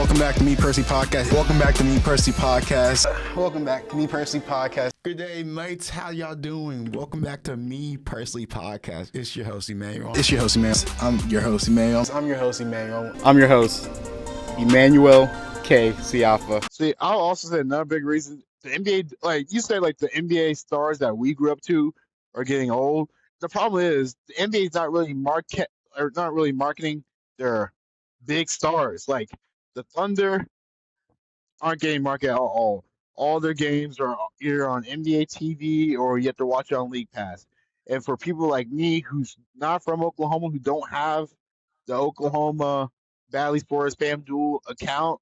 welcome back to Me Percy Podcast. Welcome back to Me Percy Podcast. Welcome back to Me Percy Podcast. Good day, mates. How y'all doing? Welcome back to Me Percy Podcast. It's your host, Immanuel. I'm your host, Immanuel. I'm your host, Immanuel K. Siafa. See, I'll also say another big reason the NBA, like you say, like the NBA stars that we grew up to are getting old. The problem is the NBA is not really marketing their big stars. Like the Thunder aren't getting marketed at all. All their games are either on NBA TV or you have to watch it on League Pass. And for people like me who's not from Oklahoma, who don't have the Oklahoma Valley Sports FanDuel account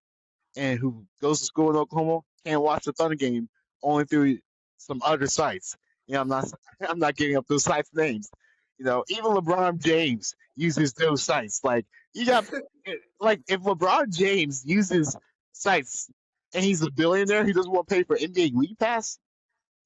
and who goes to school in Oklahoma, can't watch the Thunder game only through some other sites. You know, I'm not giving up those sites' names. You know, even LeBron James uses those sites. Like you got, like if LeBron James uses sites and he's a billionaire, he doesn't want to pay for NBA League Pass.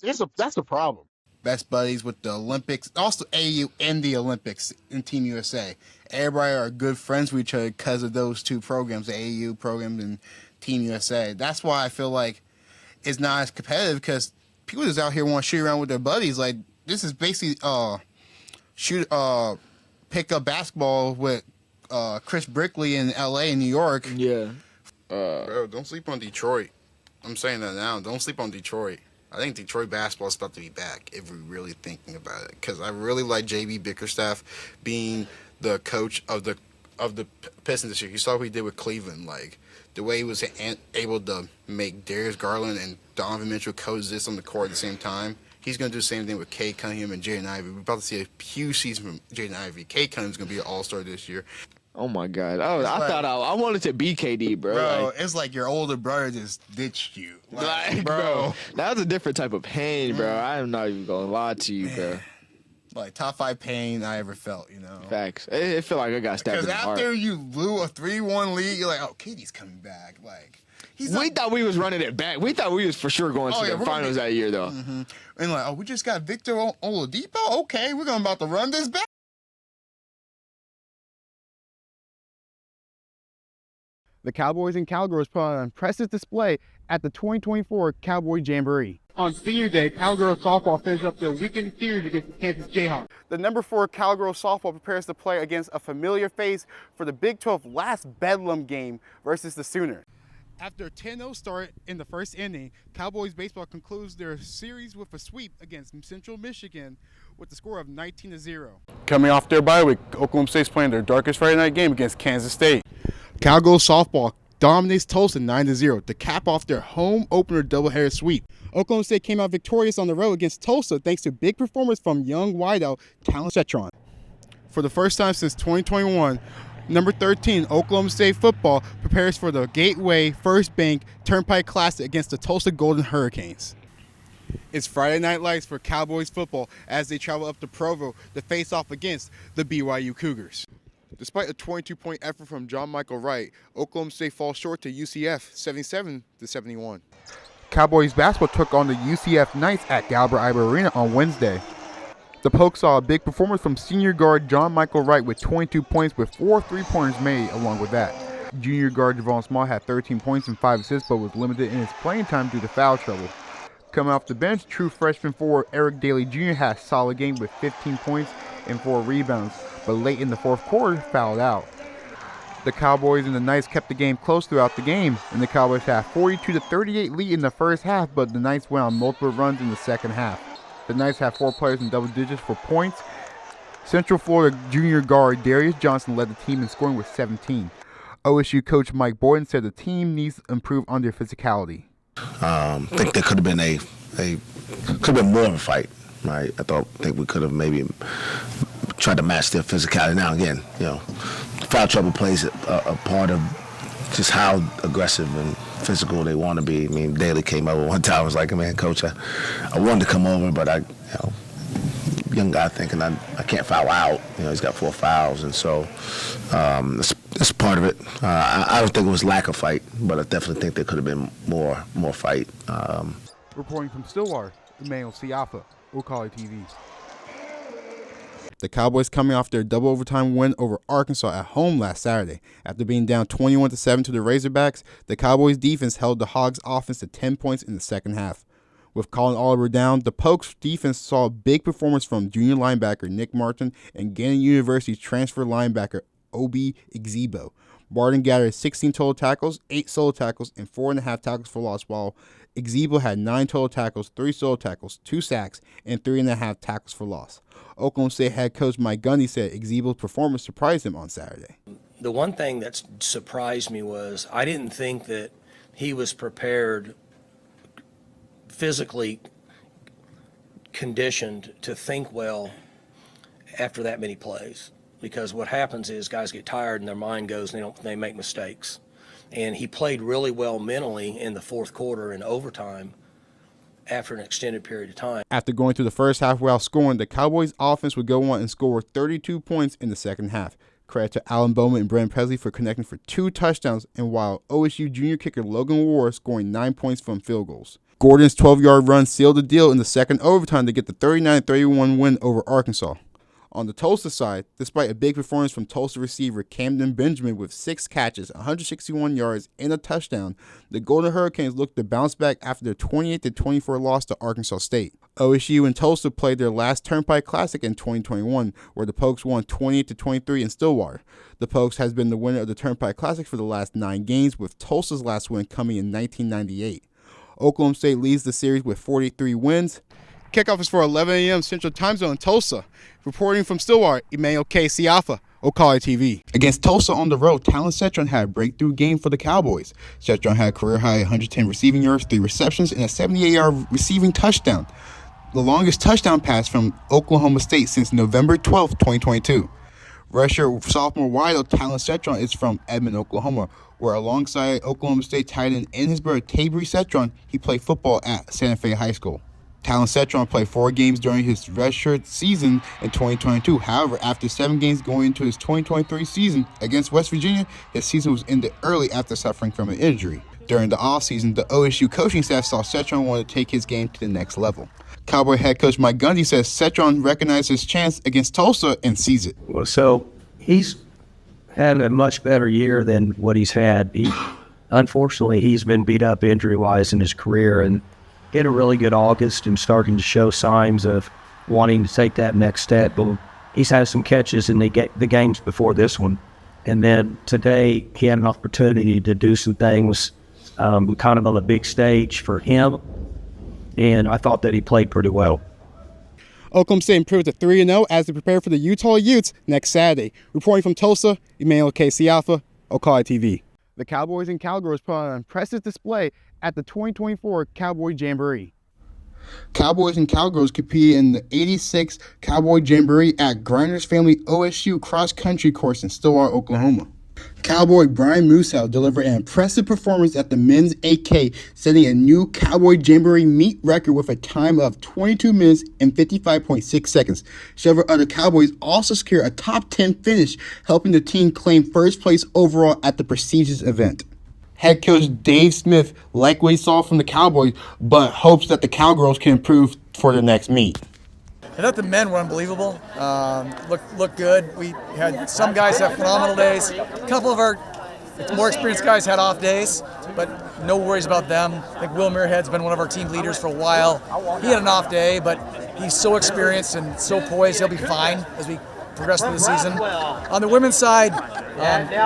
That's a problem. Best buddies with the Olympics, also AU and the Olympics in Team USA. Everybody are good friends with each other because of those two programs, the AU program and Team USA. That's why I feel like it's not as competitive because people just out here want to shoot around with their buddies. Like this is basically pick up basketball with Chris Brickley in LA and New York. Yeah. Bro, don't sleep on Detroit. I'm saying that now. Don't sleep on Detroit. I think Detroit basketball is about to be back if we're really thinking about it. Because I really like J.B. Bickerstaff being the coach of the Pistons this year. You saw what he did with Cleveland. Like, the way he was able to make Darius Garland and Donovan Mitchell coexist on the court at the same time. He's going to do the same thing with Kay Cunningham and Jaden Ivey. We're about to see a huge season from Jaden Ivey. Kay Cunningham's going to be an all-star this year. Oh my God! I wanted to be KD, bro. Bro, it's like your older brother just ditched you. Like, bro, that was a different type of pain, bro. I am not even gonna lie to you, bro. Like top 5 pain I ever felt, you know. Facts. It felt like I got stabbed in the heart. Because after you blew a 3-1 lead, you're like, oh, KD's coming back. Like we thought we was running it back. We thought we was for sure going to the finals that year, though. Mm-hmm. And like, oh, we just got Victor Oladipo. Okay, we're about to run this back. The Cowboys and Cowgirls put on an impressive display at the 2024 Cowboy Jamboree. On Senior Day, Cowgirls softball finished up their weekend series against the Kansas Jayhawks. The number 4 Cowgirls softball prepares to play against a familiar face for the Big 12 last Bedlam game versus the Sooners. After a 10-0 start in the first inning, Cowboys baseball concludes their series with a sweep against Central Michigan with the score of 19-0. Coming off their bye week, Oklahoma State's playing their darkest Friday night game against Kansas State. Cowgirls softball dominates Tulsa 9-0 to cap off their home opener doubleheader sweep. Oklahoma State came out victorious on the road against Tulsa thanks to big performance from young wideout Talon Cetron. For the first time since 2021, number 13 Oklahoma State football prepares for the Gateway First Bank Turnpike Classic against the Tulsa Golden Hurricanes. It's Friday Night Lights for Cowboys football as they travel up to Provo to face off against the BYU Cougars. Despite a 22-point effort from John Michael Wright, Oklahoma State falls short to UCF 77-71. Cowboys basketball took on the UCF Knights at Galbraith Arena on Wednesday. The Pokes saw a big performance from senior guard John Michael Wright with 22 points with 4 3-pointers made along with that. Junior guard Javon Small had 13 points and 5 assists but was limited in his playing time due to foul trouble. Coming off the bench, true freshman forward Eric Daly Jr. had a solid game with 15 points and 4 rebounds, but late in the fourth quarter fouled out. The Cowboys and the Knights kept the game close throughout the game, and the Cowboys had a 42-38 lead in the first half, but the Knights went on multiple runs in the second half. The Knights had 4 players in double digits for points. Central Florida junior guard Darius Johnson led the team in scoring with 17. OSU coach Mike Boyden said the team needs to improve on their physicality. I think there could have been more of a fight, right? I think we could have maybe tried to match their physicality. Now again, you know, foul trouble plays a part of just how aggressive and physical they want to be. I mean, Daly came over one time. I was like, man, coach, I wanted to come over, but young guy thinking I can't foul out. You know, he's got 4 fouls, and so that's part of it. I don't think it was lack of fight, but I definitely think there could have been more fight. Reporting from Stillwater, Emmanuel Siafa, Okali TV. The Cowboys coming off their double overtime win over Arkansas at home last Saturday. After being down 21-7 to the Razorbacks, the Cowboys defense held the Hogs offense to 10 points in the second half. With Colin Oliver down, the Pokes defense saw a big performance from junior linebacker Nick Martin and Gannon University's transfer linebacker Obi Igzebo. Martin gathered 16 total tackles, 8 solo tackles, and 4.5 tackles for loss, while Igzebo had 9 total tackles, 3 solo tackles, 2 sacks, and 3.5 tackles for loss. Oklahoma State head coach Mike Gundy said Igzebo's performance surprised him on Saturday. The one thing that surprised me was I didn't think that he was prepared, physically conditioned to think well after that many plays. Because what happens is guys get tired and their mind goes and they make mistakes. And he played really well mentally in the fourth quarter and overtime after an extended period of time. After going through the first half without scoring, the Cowboys offense would go on and score 32 points in the second half. Credit to Alan Bowman and Brent Presley for connecting for 2 touchdowns, and while OSU junior kicker Logan Ward scoring 9 points from field goals. Gordon's 12-yard run sealed the deal in the second overtime to get the 39-31 win over Arkansas. On the Tulsa side, despite a big performance from Tulsa receiver Camden Benjamin with 6 catches, 161 yards, and a touchdown, the Golden Hurricanes looked to bounce back after their 28-24 loss to Arkansas State. OSU and Tulsa played their last Turnpike Classic in 2021, where the Pokes won 28-23 in Stillwater. The Pokes has been the winner of the Turnpike Classic for the last 9 games, with Tulsa's last win coming in 1998. Oklahoma State leads the series with 43 wins. Kickoff is for 11 a.m. Central Time Zone in Tulsa. Reporting from Stillwater, Immanuel Siafa, Ocala TV. Against Tulsa on the road, Talon Cetron had a breakthrough game for the Cowboys. Cetron had a career-high 110 receiving yards, 3 receptions, and a 78-yard receiving touchdown. The longest touchdown pass from Oklahoma State since November 12, 2022. Rusher sophomore wideout Talon Cetron is from Edmond, Oklahoma, where alongside Oklahoma State tight end and his brother Tabry Cetron, he played football at Santa Fe High School. Talon Cetron played 4 games during his redshirt season in 2022. However, after 7 games going into his 2023 season against West Virginia, his season was ended early after suffering from an injury. During the offseason, the OSU coaching staff saw Cetron want to take his game to the next level. Cowboy head coach Mike Gundy says Cetron recognized his chance against Tulsa and sees it. Well, so he's had a much better year than what he's had. Unfortunately, he's been beat up injury-wise in his career, and hit a really good August and starting to show signs of wanting to take that next step. But he's had some catches in the games before this one. And then today he had an opportunity to do some things kind of on a big stage for him. And I thought that he played pretty well. Oklahoma State improved to 3-0 as they prepare for the Utah Utes next Saturday. Reporting from Tulsa, Immanuel Siafa, Ocala TV. The Cowboys and Cowgirls put on an impressive display at the 2024 Cowboy Jamboree. Cowboys and Cowgirls competed in the 86th Cowboy Jamboree at Grinders Family OSU Cross Country Course in Stillwater, Oklahoma. Cowboy Brian Moosehouse delivered an impressive performance at the men's 8K, setting a new Cowboy Jamboree meet record with a time of 22 minutes and 55.6 seconds. Several other Cowboys also secured a top 10 finish, helping the team claim first place overall at the prestigious event. Head coach Dave Smith liked what he saw from the Cowboys, but hopes that the Cowgirls can improve for the next meet. I thought the men were unbelievable. Looked good. We had some guys have phenomenal days. A couple of our more experienced guys had off days, but no worries about them. I think Will Muirhead's been one of our team leaders for a while. He had an off day, but he's so experienced and so poised. He'll be fine as we progress through the season. On the women's side,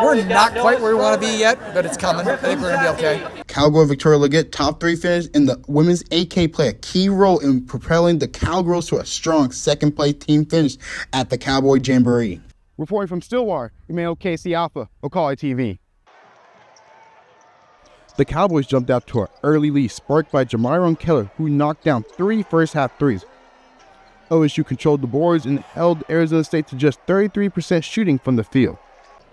we're not quite where we want to be yet, but it's coming. I think we're going to be okay. Cowgirl Victoria Leggett, top 3 finish in the women's 8K, play a key role in propelling the Cowgirls to a strong second-place team finish at the Cowboy Jamboree. Reporting from Stillwater, Emmanuel Siafa, Ocala TV. The Cowboys jumped out to an early lead, sparked by Jamiron Keller, who knocked down 3 first-half threes. OSU controlled the boards and held Arizona State to just 33% shooting from the field.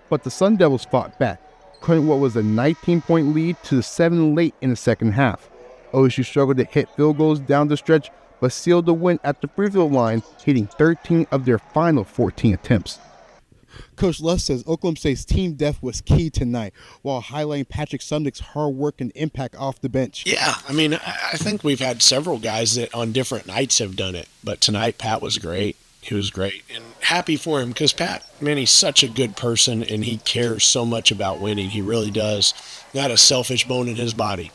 But the Sun Devils fought back, cutting what was a 19-point lead to 7 late in the second half. OSU struggled to hit field goals down the stretch, but sealed the win at the free throw line, hitting 13 of their final 14 attempts. Coach Luss says Oklahoma State's team depth was key tonight, while highlighting Patrick Sumnick's hard work and impact off the bench. Yeah, I mean, I think we've had several guys that on different nights have done it, but tonight Pat was great. He was great, and happy for him because Pat, man, he's such a good person, and he cares so much about winning. He really does. Not a selfish bone in his body.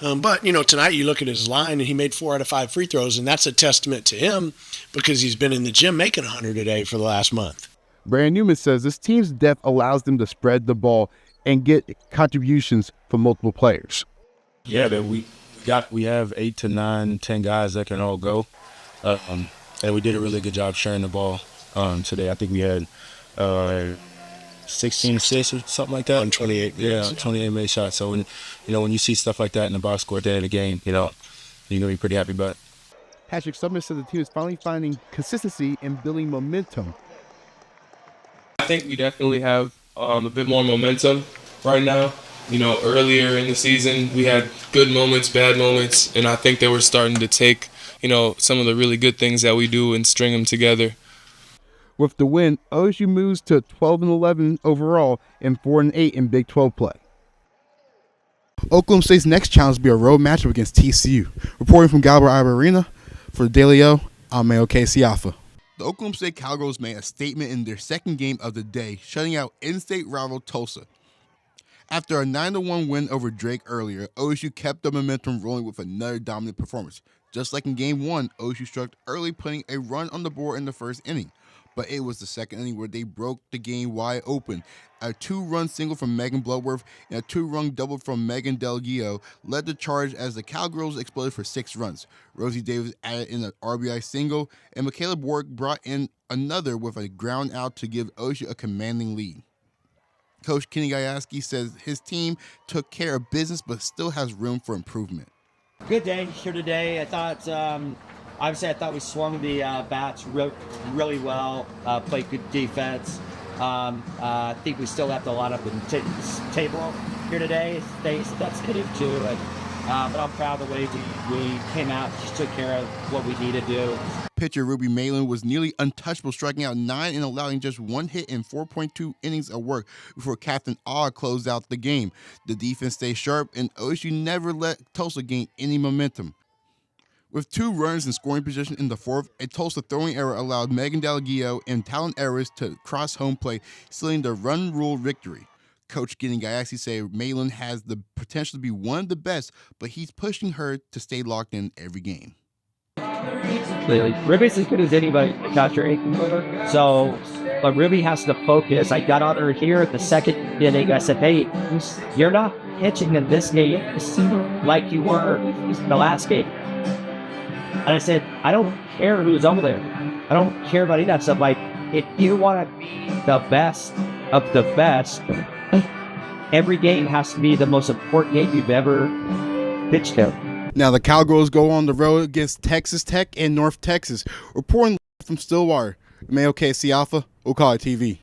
But, tonight you look at his line, and he made 4 out of 5 free throws, and that's a testament to him because he's been in the gym making 100 a day for the last month. Brandon Newman says this team's depth allows them to spread the ball and get contributions from multiple players. Yeah, that we have 8 to 9, 10 guys that can all go. And we did a really good job sharing the ball today. I think we had 16 assists or something like that. 128. Yeah, 28 made shots. So when you see stuff like that in the box score at the end of the game, you're gonna be pretty happy about it. Patrick Sumner said the team is finally finding consistency and building momentum. I think we definitely have a bit more momentum right now. Earlier in the season, we had good moments, bad moments, and I think that we're starting to take, some of the really good things that we do and string them together. With the win, OSU moves to 12-11 overall and 4-8 in Big 12 play. Oklahoma State's next challenge will be a road matchup against TCU. Reporting from Galbraith Iowa Arena for the Daily O, I'm Siafa. The Oklahoma State Cowgirls made a statement in their second game of the day, shutting out in-state rival Tulsa. After a 9-1 win over Drake earlier, OSU kept the momentum rolling with another dominant performance. Just like in Game 1, OSU struck early, putting a run on the board in the first inning. But it was the second inning where they broke the game wide open. A 2-run single from Megan Bloodworth and a 2-run double from Megan Del Gio led the charge as the Cowgirls exploded for 6 runs. Rosie Davis added in an RBI single, and Michaela Borg brought in another with a ground out to give OSU a commanding lead. Coach Kenny Gajewski says his team took care of business but still has room for improvement. Good day here today. I thought, obviously, I thought we swung the bats really well, played good defense. I think we still have to line up the table here today. That's getting to it. But I'm proud of the way we came out, just took care of what we needed to do. Pitcher Ruby Malin was nearly untouchable, striking out 9 and allowing just 1 hit in 4.2 innings of work before Captain Ah closed out the game. The defense stayed sharp, and OSU never let Tulsa gain any momentum. With 2 runners in scoring position in the fourth, a Tulsa throwing error allowed Megan Dalgio and Talon Harris to cross home plate, sealing the run rule victory. Coach Kenny Gajewski said Malin has the potential to be one of the best, but he's pushing her to stay locked in every game. Ruby's as good as anybody, Dr. Aiken. So, but Ruby has to focus. I got on her here at the second inning. I said, hey, you're not pitching in this game like you were the last game. And I said, I don't care who's over there. I don't care about any of that stuff. Like, if you want to be the best of the best, every game has to be the most important game you've ever pitched in. Now the Cowgirls go on the road against Texas Tech and North Texas. Reporting from Stillwater, Siafa, Okala TV.